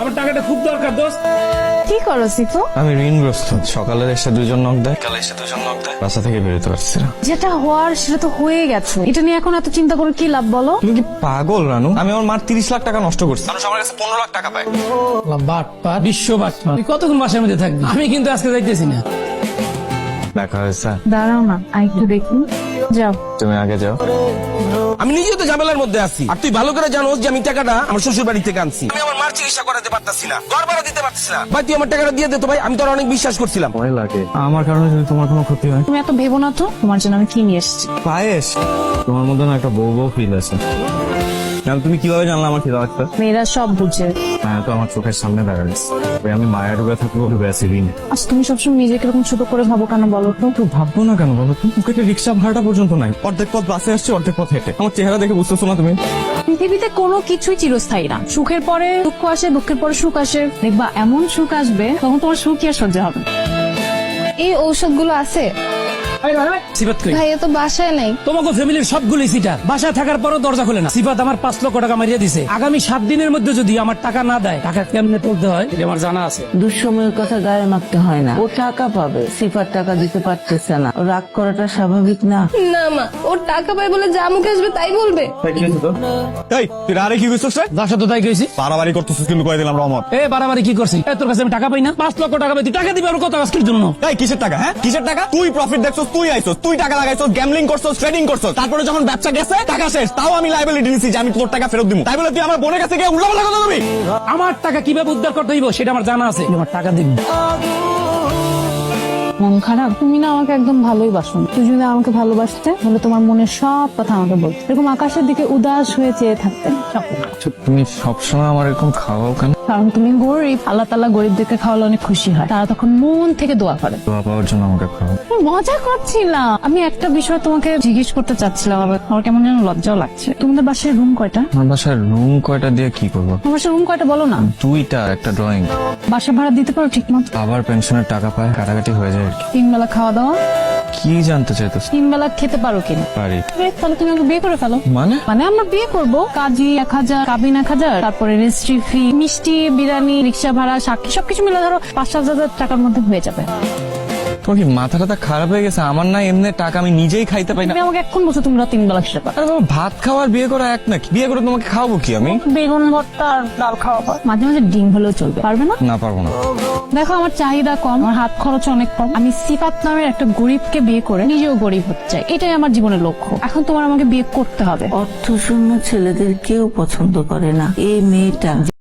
আমার টাকাটা খুব দরকার দোস্ত। কি করো সিফু? আমি ঋণগ্রস্ত। সকালে এসে দুজন নক দেয়, কালে এসে দুজন নক দেয়, বাসা থেকে বেরোতে পারছি না। যেটা হওয়ার সেটা তো হয়ে গেছে, এটা নিয়ে এখন এত চিন্তা করে কি লাভ বলো? তুমি কি পাগল রানু? আমি আমার মার 30 লাখ টাকা নষ্ট করছি, মানুষ আমার কাছে 15 লাখ টাকা পায়। বাটপা, বিশ্ব বাটপা। তুই কতক্ষণ বাসার মধ্যে থাকবি? আমি কিন্তু আজকে যাইতেছি না। দেখা হয়েছে? দাঁড়াও না, আর একটু দেখি। যাও। তুমি আগে যাও। আমি নিজেও তো ঝামেলার মধ্যে আছি, আর তুই ভালো করে জানোস যে আমি টাকাটা আমার শ্বশুর বাড়ি থেকে আনছি। আমি আমার মার চিকিৎসা করাতে পারতাছি না, ঘর ভাড়া দিতে পারতাছি না। ভাই তুই আমার টাকাটা দিয়ে দে তো ভাই, আমি তোর অনেক বিশ্বাস করছিলাম। ভয় লাগে আমার কারণে যদি তোমার কোনো ক্ষতি হয়। তুমি এত ভেবো না তো, তোমার জন্য আমি কি নিয়ে এসেছি। পায়েস, তোমার মধ্যে না একটা বউ বউ ফিল আছে। তুমি কিভাবে জানলে আমার খিদা লাগবে? মেয়েরা সব বুঝে। হ্যাঁ, তো আমার চোখের সামনে দাঁড়ালে আমি মায়া ডুবে থাকবো, ডুবে আছি ঋণে। আচ্ছা তুমি সবসময় নিজেকে এরকম ছোট করে ভাবো কেন বলো তো? তো ভাববো না কেন বলো? তুমি পকেটে রিক্সা ভাড়াটা পর্যন্ত নাই, অর্ধেক পথ বাসে আসছে, অর্ধেক পথ হেঁটে। আমার চেহারা দেখে বুঝতেছো না তুমি? পৃথিবীতে কোনো কিছুই চিরস্থায়ী না। সুখের পরে দুঃখ আসে, দুঃখের পরে সুখ আসে। দেখবা এমন সুখ আসবে তখন তোমার সুখই আর সহ্য হবে। এই ঔষধগুলো আছে? সিফাত কই? ভাইয়া তো বাসায় নেই। তোমাকে ফ্যামিলির সবগুলোই সিটার, বাসায় থাকার পরও দরজা খুলে না। সিফাত আমার 5 লক্ষ টাকা মারিয়ে দিছে। আগামী 7 দিনের মধ্যে যদি আমার টাকা না দেয়, টাকা কেমনে তুলতে হয় এটা আমার জানা আছে। দুঃসময়ের কথা গায়ে মাখতে হয় না। ও টাকা পাবে, সিফার টাকা দিতে পারতেছে না। ও রাগ করাটা স্বাভাবিক না। না মা, ওর টাকা পায় বলে যা মুখে আসবে তাই বলবে। এই তুই আরে কি কইছস রে? যার সাথে তাই কইছি। বাড়াবাড়ি করতেছিস কিন্তু কই দিলাম রহমত। এ বাড়াবাড়ি কি করছি? তোর কাছে আমি টাকা পাই না? 5 লক্ষ টাকা পাই, তুই টাকা দিবি আর কত আজকের জন্য? এই কিসের টাকা? হ্যাঁ কিসের টাকা? তুই প্রফিট দেখছস, তুই আইছস, তুই টাকা লাগাইছস, গ্যাম্বলিং করছস, ট্রেডিং করছস। তারপরে যখন ব্যবসা গেছে, টাকা শেষ, তাও আমি লায়াবিলিটি নিছি যে আমি তোর টাকা ফেরত দিব। তাই বলে তুই আমার বোনের কাছে গিয়ে উল্লাপাল্লা কথা বলবি? আমার টাকা কিভাবে উদ্ধার করতে হইব সেটা আমার জানা আছে। আমার টাকা দিবি। মন খারাপ? তুমি না আমাকে একদম ভালোই বাসো। তুই যদি আমাকে ভালোবাসতে তাহলে তোমার মনের সব কথা আমাকে বলতে। এরকম আকাশের দিকে উদাস হয়ে চেয়ে থাকতে। তুমি সবসময় আমার এরকম খাওয়াও কেন? কারণ তুমি গরিব, আল্লাহ তাআলা গরিবদেরকে খাওয়ালে অনেক খুশি হয়। তারা তখন মন থেকে দোয়া করে। দোয়া পাওয়ার জন্য আমাকে খাওয়াও? আমি মজা করছিলাম। আমি একটা বিষয় তোমাকে জিজ্ঞেস করতে চাচ্ছিলাম, আমার কেমন যেন লজ্জাও লাগছে। তোমাদের বাসায় রুম কয়টা? আমার বাসার রুম কয়টা দিয়ে কি করবো? তোমার বাসায় রুম কয়টা বলো না? 2টা, একটা ড্রয়িং। বাসা ভাড়া দিতে পারো ঠিক মতো? আবার পেনশনের টাকা পায়, কাটাকাটি হয়ে যায় আর কি। 3 বেলা খাওয়া দাওয়া? কি জানতে চাইতেছ? 3 বেলা খেতে পারো কিনা? পারি। তাহলে তুমি আমাকে বিয়ে করে ফেলো। মানে? মানে আমরা বিয়ে করবো, কাজী 1000, কাবিন 1000, তারপরে রেজিস্ট্রি ফি, মিষ্টি, বিরিয়ানি, রিক্সা ভাড়া, সাক্ষী সবকিছু মিলে ধরো 5-7 হাজার টাকার মধ্যে হয়ে যাবে। তোমার কি মাথা টাথা খারাপ হয়ে গেছে? আমার না এমনি টাকা আমি নিজেই খাইতে পাই না। তুমি আমাকে এখন বলছো তুমি 3 বেলা খেতে পারো। আরে বাবা, ভাত খাওয়ার বিয়ে করা এক নাকি? বিয়ে করে তোমাকে খাওয়াবো কি আমি? বেগুন ভর্তা আর ডাল খাওয়াবো। মাঝে মাঝে ডিম হলেও চলবে। পারবে না? না, পারবো না। দেখো আমার চাহিদা কম, আমার হাত খরচ অনেক কম। আমি সিফাত নামের একটা গরিবকে বিয়ে করে নিজেও গরিব হতে চাই। এটাই আমার জীবনের লক্ষ্য। এখন তোমার আমাকে বিয়ে করতে হবে। অর্থশূন্য ছেলেদের কেউ পছন্দ করে না। এই মেয়েটা